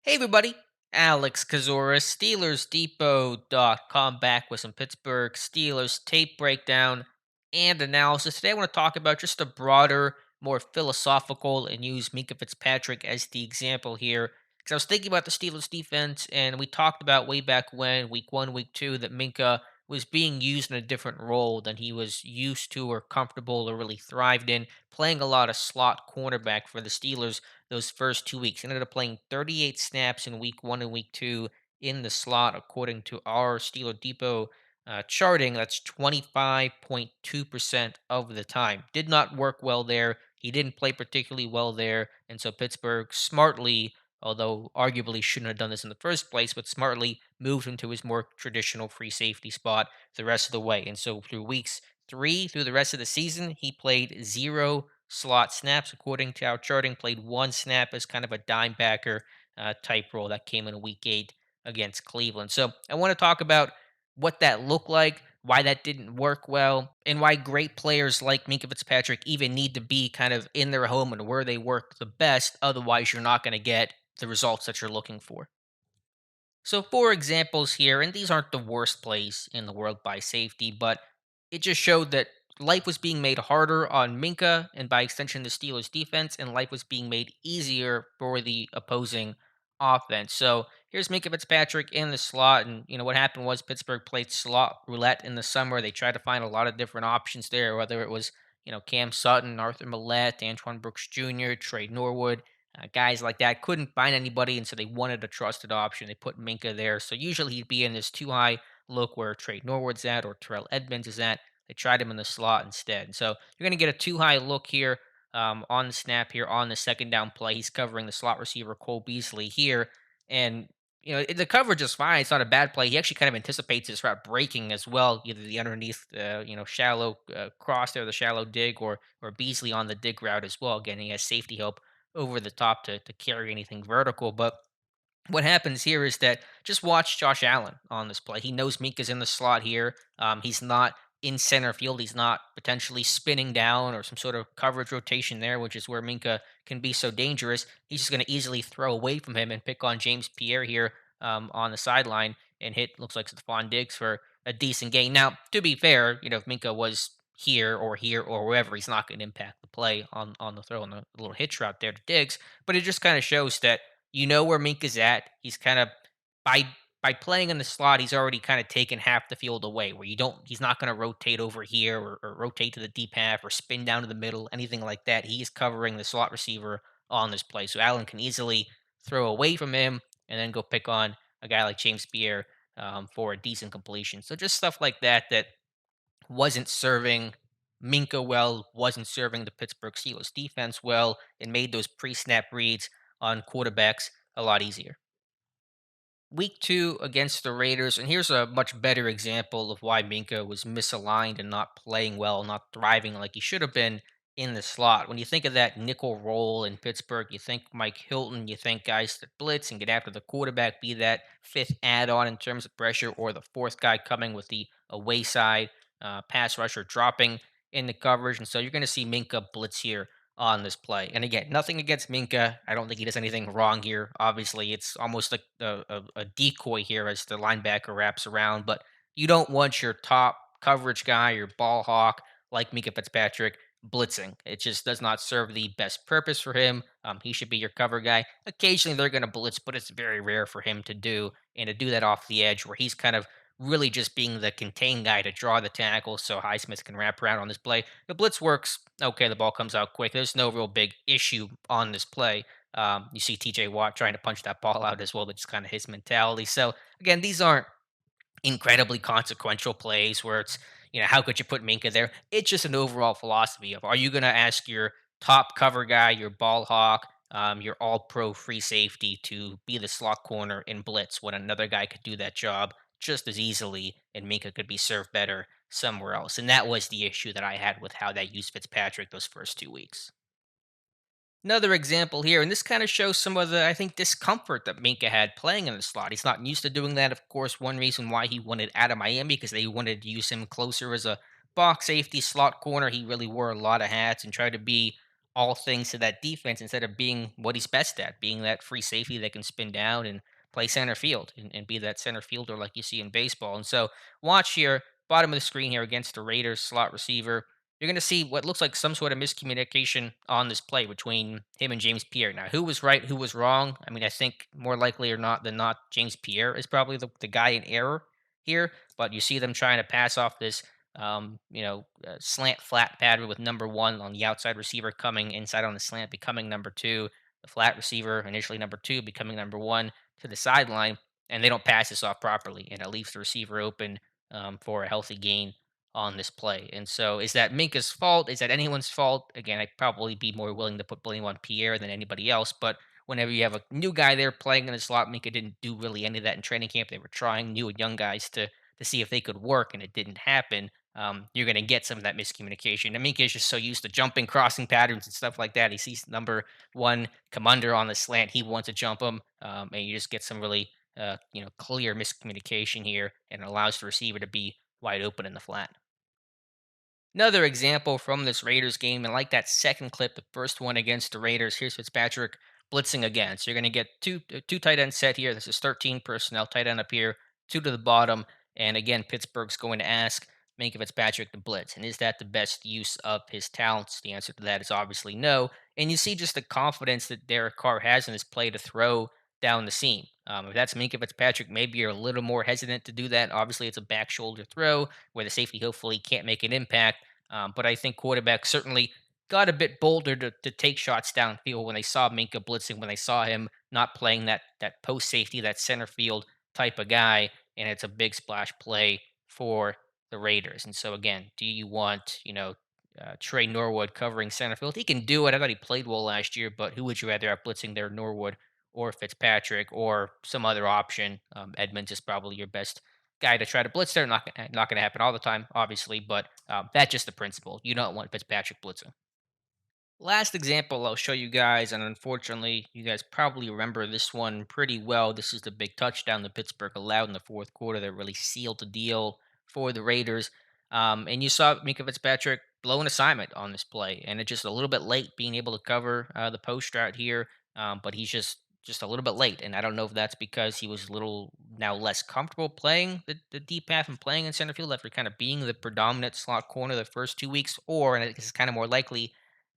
Hey everybody, Alex Kazora, SteelersDepot.com back with some Pittsburgh Steelers tape breakdown and analysis. Today I want to talk about just a broader, more philosophical, and use Minkah Fitzpatrick as the example here. Because I was thinking about the Steelers defense, and we talked about way back when, week one, week two, that Minkah was being used in a different role than he was used to or comfortable or really thrived in, playing a lot of slot cornerback for the Steelers those first 2 weeks. Ended up playing 38 snaps in week one and week two in the slot, according to our Steeler Depot charting. That's 25.2% of the time. Did not work well there. He didn't play particularly well there. And so Pittsburgh smartly, although arguably shouldn't have done this in the first place, but smartly moved him to his more traditional free safety spot the rest of the way. And so through weeks three through the rest of the season, he played zero slot snaps, according to our charting. Played one snap as kind of a dime backer type role that came in week eight against Cleveland. So I want to talk about what that looked like, why that didn't work well, and why great players like Minkah Fitzpatrick even need to be kind of in their home and where they work the best. Otherwise, you're not going to get the results that you're looking for. So, for examples here, and these aren't the worst plays in the world by safety, but it just showed that life was being made harder on Minka and by extension the Steelers defense, and life was being made easier for the opposing offense. So here's Minka Fitzpatrick in the slot, and what happened was Pittsburgh played slot roulette in the summer. They tried to find a lot of different options there, whether it was Cam Sutton, Arthur Millette, Antoine Brooks Jr., Trey Norwood. Guys like that couldn't find anybody, and so they wanted a trusted option. They put Minka there. So usually he'd be in this too high look where Trey Norwood's at or Terrell Edmonds is at. They tried him in the slot instead. And so you're going to get a too high look here on the snap here on the second down play. He's covering the slot receiver Cole Beasley here. And the coverage is fine. It's not a bad play. He actually kind of anticipates his route breaking as well, either the underneath, shallow cross there, the shallow dig, or Beasley on the dig route as well. Again, he has safety help over the top to carry anything vertical. But what happens here is that just watch Josh Allen on this play. He knows Minka's in the slot here. He's not in center field. He's not potentially spinning down or some sort of coverage rotation there, which is where Minka can be so dangerous. He's just going to easily throw away from him and pick on James Pierre here on the sideline and hit, looks like Stephon Diggs for a decent gain. Now, to be fair, if Minka was here or wherever, he's not going to impact the play on the throw on the little hitch route there to Diggs. But it just kind of shows that where Mink is at. He's kind of by by playing in the slot, he's already kind of taken half the field away. Where he's not going to rotate over here or rotate to the deep half or spin down to the middle, anything like that. He's covering the slot receiver on this play, so Allen can easily throw away from him and then go pick on a guy like James Pierre for a decent completion. So just stuff like that wasn't serving Minka well, wasn't serving the Pittsburgh Steelers defense well, and made those pre-snap reads on quarterbacks a lot easier. Week two against the Raiders, and here's a much better example of why Minka was misaligned and not playing well, not thriving like he should have been in the slot. When you think of that nickel role in Pittsburgh, you think Mike Hilton, you think guys that blitz and get after the quarterback, be that fifth add on in terms of pressure, or the fourth guy coming with the away side pass rusher dropping in the coverage. And so you're going to see Minka blitz here on this play. And again, nothing against Minka. I don't think he does anything wrong here. Obviously, it's almost like a decoy here as the linebacker wraps around, but you don't want your top coverage guy, your ball hawk, like Minkah Fitzpatrick, blitzing. It just does not serve the best purpose for him. He should be your cover guy. Occasionally they're going to blitz, but it's very rare for him to do. And to do that off the edge where he's kind of really just being the contained guy to draw the tackle so Highsmith can wrap around on this play. The blitz works okay. The ball comes out quick. There's no real big issue on this play. You see TJ Watt trying to punch that ball out as well. That's kind of his mentality. So, again, these aren't incredibly consequential plays where it's, how could you put Minka there? It's just an overall philosophy of, are you going to ask your top cover guy, your ball hawk, your all pro free safety to be the slot corner in blitz when another guy could do that job just as easily and Minka could be served better somewhere else? And that was the issue that I had with how they used Fitzpatrick those first 2 weeks. Another example here, and this kind of shows some of the, I think, discomfort that Minka had playing in the slot. He's not used to doing that. Of course, one reason why he wanted out of Miami because they wanted to use him closer as a box safety slot corner. He really wore a lot of hats and tried to be all things to that defense instead of being what he's best at, being that free safety that can spin down and play center field and be that center fielder like you see in baseball. And so, watch here, bottom of the screen here against the Raiders slot receiver. You're going to see what looks like some sort of miscommunication on this play between him and James Pierre. Now, who was right, who was wrong? I mean, I think more likely or not than not, James Pierre is probably the guy in error here. But you see them trying to pass off this slant flat pattern with number one on the outside receiver coming inside on the slant, becoming number two, the flat receiver initially number two, becoming number one to the sideline, and they don't pass this off properly, and it leaves the receiver open for a healthy gain on this play. And so, is that Minka's fault? Is that anyone's fault? Again, I'd probably be more willing to put blame on Pierre than anybody else, but whenever you have a new guy there playing in the slot, Minka didn't do really any of that in training camp. They were trying new and young guys to see if they could work, and it didn't happen. You're going to get some of that miscommunication. Amika is just so used to jumping, crossing patterns and stuff like that. He sees number one come under on the slant. He wants to jump him, and you just get some really, clear miscommunication here, and it allows the receiver to be wide open in the flat. Another example from this Raiders game, and like that second clip, the first one against the Raiders, here's Fitzpatrick blitzing again. So you're going to get two tight end set here. This is 13 personnel, tight end up here, two to the bottom. And again, Pittsburgh's going to ask Minkah Fitzpatrick to blitz. And is that the best use of his talents? The answer to that is obviously no. And you see just the confidence that Derek Carr has in his play to throw down the seam. If that's Minkah Fitzpatrick, maybe you're a little more hesitant to do that. Obviously, it's a back shoulder throw where the safety hopefully can't make an impact. But I think quarterbacks certainly got a bit bolder to take shots downfield when they saw Minka blitzing, when they saw him not playing that post safety, that center field type of guy, and it's a big splash play for the Raiders. And so again, do you want Trey Norwood covering center field? He can do it. I thought he played well last year, but who would you rather have blitzing there, Norwood or Fitzpatrick or some other option? Edmonds is probably your best guy to try to blitz there. Not going to happen all the time, obviously, but that's just the principle. You don't want Fitzpatrick blitzing. Last example I'll show you guys, and unfortunately, you guys probably remember this one pretty well. This is the big touchdown that Pittsburgh allowed in the fourth quarter that really sealed the deal for the Raiders. And you saw Minkah Fitzpatrick blow an assignment on this play, and it's just a little bit late being able to cover the post route here. But he's just a little bit late, and I don't know if that's because he was a little now less comfortable playing the deep half and playing in center field after kind of being the predominant slot corner the first 2 weeks, or and it's kind of more likely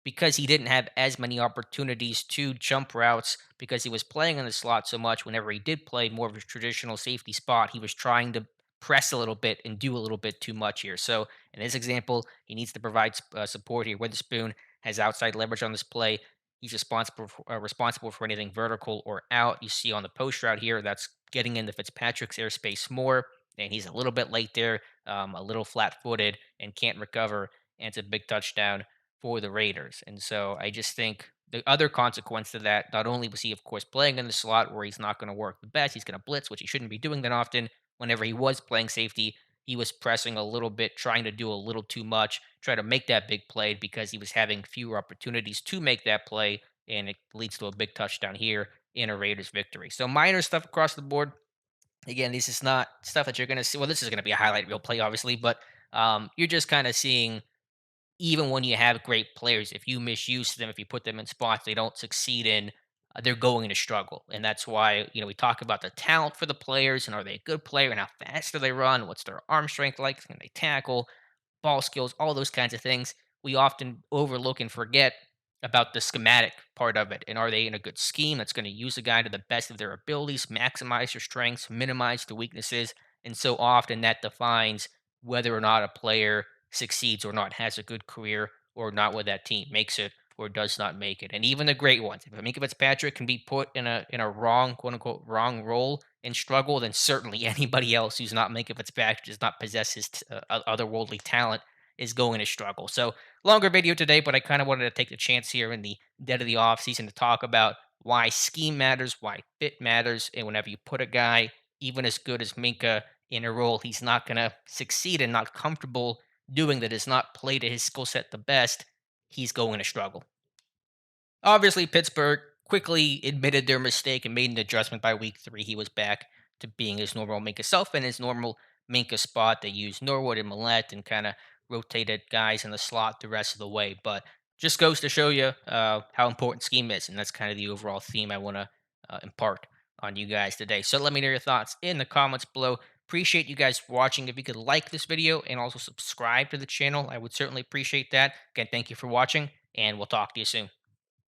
because he didn't have as many opportunities to jump routes because he was playing in the slot so much. Whenever he did play more of a traditional safety spot, he was trying to press a little bit and do a little bit too much here. So in this example, he needs to provide support here. Witherspoon has outside leverage on this play. He's responsible for anything vertical or out. You see on the post route here, that's getting into Fitzpatrick's airspace more, and he's a little bit late there, a little flat-footed, and can't recover. And it's a big touchdown for the Raiders. And so I just think the other consequence to that, not only was he, of course, playing in the slot where he's not going to work the best, he's going to blitz, which he shouldn't be doing that often. Whenever he was playing safety, he was pressing a little bit, trying to do a little too much, try to make that big play because he was having fewer opportunities to make that play. And it leads to a big touchdown here in a Raiders victory. So minor stuff across the board. Again, this is not stuff that you're going to see. Well, this is going to be a highlight reel play, obviously, but you're just kind of seeing even when you have great players, if you misuse them, if you put them in spots they don't succeed in, they're going to struggle. And that's why, we talk about the talent for the players and are they a good player and how fast do they run? What's their arm strength like? Can they tackle? Ball skills, all those kinds of things, we often overlook and forget about the schematic part of it. And are they in a good scheme that's going to use the guy to the best of their abilities, maximize their strengths, minimize the weaknesses? And so often that defines whether or not a player succeeds or not, has a good career or not, whether that team makes it or does not make it. And even the great ones, if Minkah Fitzpatrick can be put in a wrong, quote unquote, wrong role and struggle, then certainly anybody else who's not Minkah Fitzpatrick, does not possess his otherworldly talent, is going to struggle. So longer video today, but I kind of wanted to take the chance here in the dead of the off season to talk about why scheme matters, why fit matters, and whenever you put a guy even as good as Minka in a role he's not going to succeed and not comfortable doing, that does not play to his skill set the best, he's going to struggle. Obviously, Pittsburgh quickly admitted their mistake and made an adjustment by week 3. He was back to being his normal Minka self and his normal Minka spot. They used Norwood and Millette and kind of rotated guys in the slot the rest of the way. But Just goes to show you how important scheme is, and that's kind of the overall theme I want to impart on you guys today. So let me know your thoughts in the comments below. Appreciate you guys watching. If you could like this video and also subscribe to the channel, I would certainly appreciate that. Again, thank you for watching, and we'll talk to you soon.